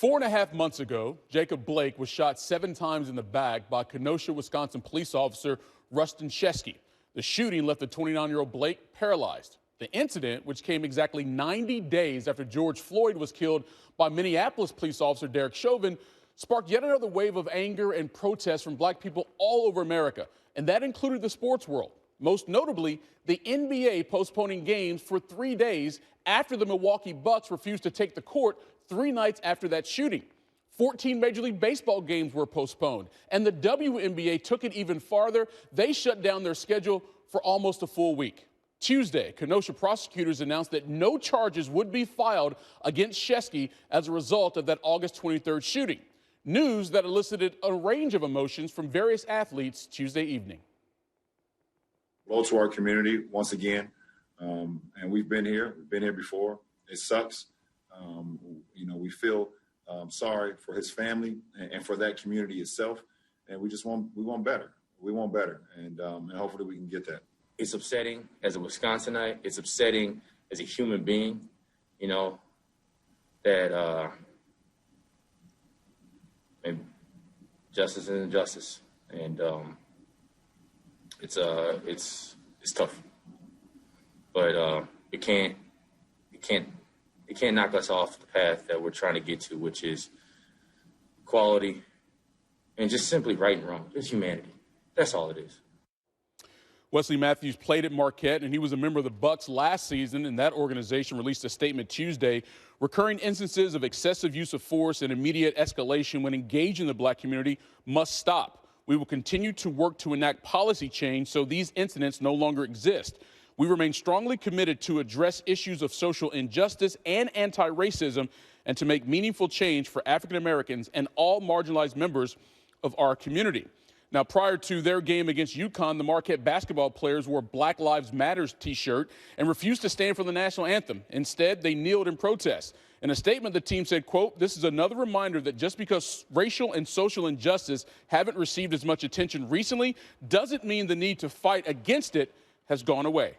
4.5 months ago, Jacob Blake was shot 7 times in the back by Kenosha, Wisconsin police officer Rusten Sheskey. The shooting left the 29-year-old Blake paralyzed. The incident, which came exactly 90 days after George Floyd was killed by Minneapolis police officer Derek Chauvin, sparked yet another wave of anger and protest from black people all over America, and that included the sports world. Most notably, the NBA postponing games for 3 days after the Milwaukee Bucks refused to take the court 3 nights after that shooting. 14 Major League Baseball games were postponed, and the WNBA took it even farther. They shut down their schedule for almost a full week. Tuesday, Kenosha prosecutors announced that no charges would be filed against Sheskey as a result of that August 23rd shooting. News that elicited a range of emotions from various athletes Tuesday evening. Hello to our community once again, and we've been here before. It sucks. We feel sorry for his family and for that community itself, and we want better. We want better, and hopefully we can get that. It's upsetting as a Wisconsinite. It's upsetting as a human being, that justice is injustice, and it's tough, but it can't knock us off the path that we're trying to get to, which is equality and just simply right and wrong, just humanity. That's all it is. Wesley Matthews played at Marquette, and he was a member of the Bucks last season, and that organization released a statement Tuesday. Recurring instances of excessive use of force and immediate escalation when engaged in the black community must stop. We will continue to work to enact policy change so these incidents no longer exist. We remain strongly committed to address issues of social injustice and anti-racism and to make meaningful change for African Americans and all marginalized members of our community. Now, prior to their game against UConn, the Marquette basketball players wore Black Lives Matters t-shirt and refused to stand for the national anthem. Instead, they kneeled in protest. In a statement, the team said, quote, "This is another reminder that just because racial and social injustice haven't received as much attention recently doesn't mean the need to fight against it has gone away."